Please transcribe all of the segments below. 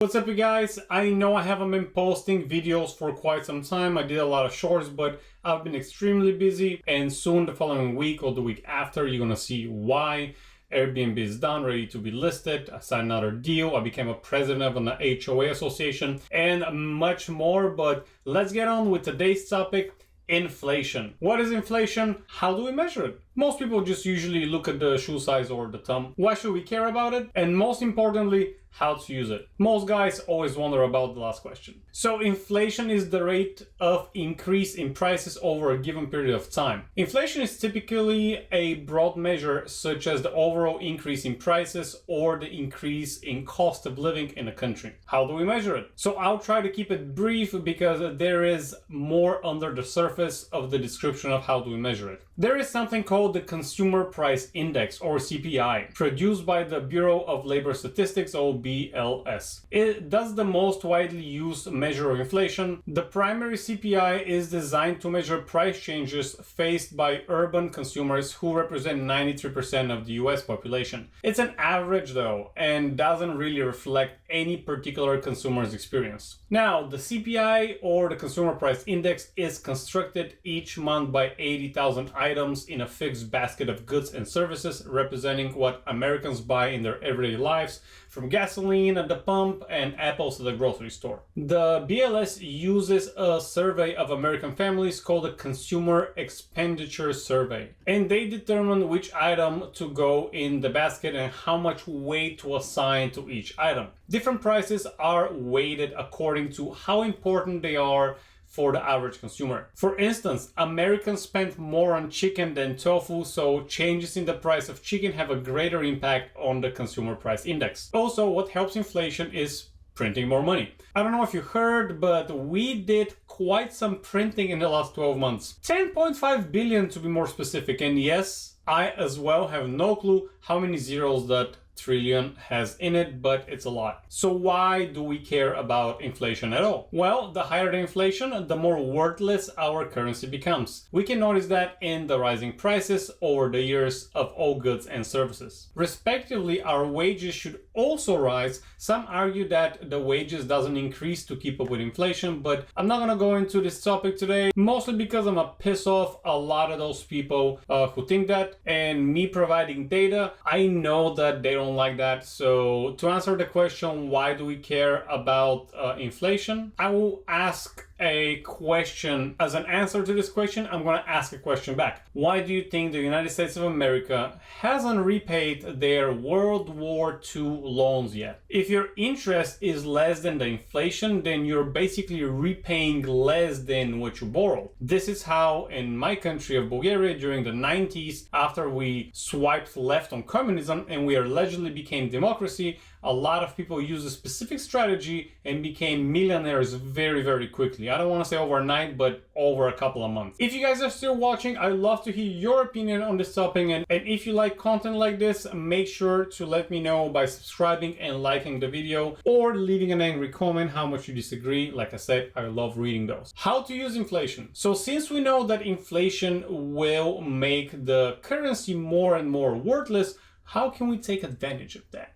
What's up, you guys? I know I haven't been posting videos for quite some time. I did a lot of shorts, but I've been extremely busy, and soon the following week or the week after, you're gonna see why. Airbnb is done, ready to be listed. I signed another deal. I became a president of an HOA association and much more. But let's get on with today's topic. Inflation. What is inflation? How do we measure it? Most people just usually look at the shoe size or the thumb. Why should we care about it? And most importantly, how to use it. Most guys always wonder about the last question. So inflation is the rate of increase in prices over a given period of time. Inflation is typically a broad measure such as the overall increase in prices or the increase in cost of living in a country. How do we measure it? So I'll try to keep it brief because there is more under the surface of the description of how do we measure it. There is something called the Consumer Price Index, or CPI, produced by the Bureau of Labor Statistics, or BLS. It does the most widely used measure of inflation. The primary CPI is designed to measure price changes faced by urban consumers who represent 93% of the US population. It's an average though, and doesn't really reflect any particular consumer's experience. Now, the CPI, or the Consumer Price Index, is constructed each month by 80,000 items in a fixed basket of goods and services representing what Americans buy in their everyday lives, from gasoline at the pump and apples at the grocery store. The BLS uses a survey of American families called the Consumer Expenditure Survey, and they determine which item to go in the basket and how much weight to assign to each item. Different prices are weighted according to how important they are for the average consumer. For instance, Americans spend more on chicken than tofu, so changes in the price of chicken have a greater impact on the Consumer Price Index. Also, what helps inflation is printing more money. I don't know if you heard, but we did quite some printing in the last 12 months. 10.5 billion to be more specific, and yes, I as well have no clue how many zeros that trillion has in it, but it's a lot. So why do we care about inflation at all? Well, the higher the inflation, the more worthless our currency becomes. We can notice that in the rising prices over the years of all goods and services. Respectively, our wages should also rise. Some argue that the wages doesn't increase to keep up with inflation, but I'm not gonna go into this topic today, mostly because I'm gonna piss off a lot of those people who think that, and me providing data, I know that they don't like that. So to answer the question, why do we care about inflation? I will ask a question. As an answer to this question, I'm going to ask a question back. Why do you think the United States of America hasn't repaid their World War II loans yet? If your interest is less than the inflation, then you're basically repaying less than what you borrowed. This is how in my country of Bulgaria during the 90s, after we swiped left on communism and we allegedly became democracy, a lot of people used a specific strategy and became millionaires very, very quickly. I don't want to say overnight, but over a couple of months. If you guys are still watching, I'd love to hear your opinion on this topic. And if you like content like this, make sure to let me know by subscribing and liking the video, or leaving an angry comment how much you disagree. Like I said, I love reading those. How to use inflation. So since we know that inflation will make the currency more and more worthless, how can we take advantage of that?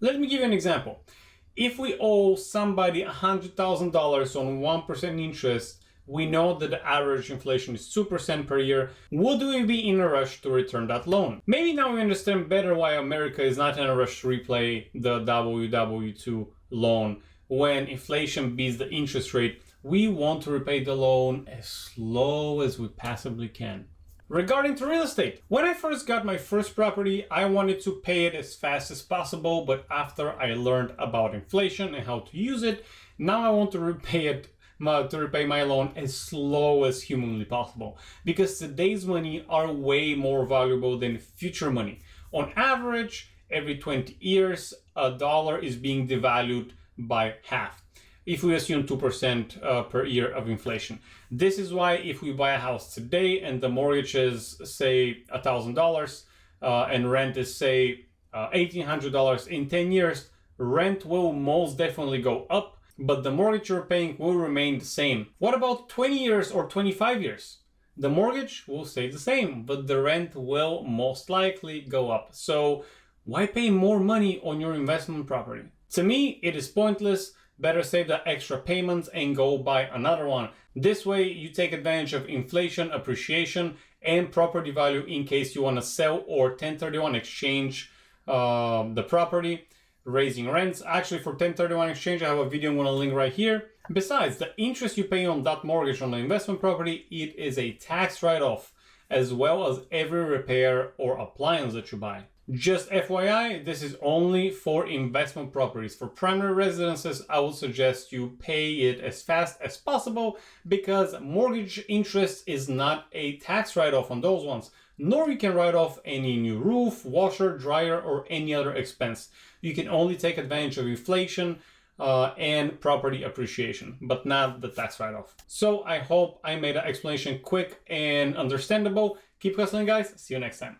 Let me give you an example. If we owe somebody $100,000 on 1% interest, we know that the average inflation is 2% per year. Would we be in a rush to return that loan? Maybe now we understand better why America is not in a rush to repay the WW2 loan. When inflation beats the interest rate, we want to repay the loan as slow as we possibly can. Regarding to real estate, when I first got my first property, I wanted to pay it as fast as possible, but after I learned about inflation and how to use it, now I want to repay my loan as slow as humanly possible, because today's money are way more valuable than future money. On average, every 20 years, a dollar is being devalued by half, if we assume 2% per year of inflation. This is why if we buy a house today and the mortgage is, say, $1,000 and rent is, say, $1,800, in 10 years, rent will most definitely go up, but the mortgage you're paying will remain the same. What about 20 years or 25 years? The mortgage will stay the same, but the rent will most likely go up. So why pay more money on your investment property? To me, it is pointless. Better save the extra payments and go buy another one. This way, you take advantage of inflation, appreciation, and property value in case you want to sell or 1031 exchange the property, raising rents. Actually, for 1031 exchange, I have a video I'm going to link right here. Besides, the interest you pay on that mortgage on the investment property, it is a tax write-off, as well as every repair or appliance that you buy. Just FYI, this is only for investment properties. For primary residences, I would suggest you pay it as fast as possible because mortgage interest is not a tax write-off on those ones, nor you can write off any new roof, washer, dryer, or any other expense. You can only take advantage of inflation and property appreciation, but not the tax write-off. So I hope I made that explanation quick and understandable. Keep hustling, guys. See you next time.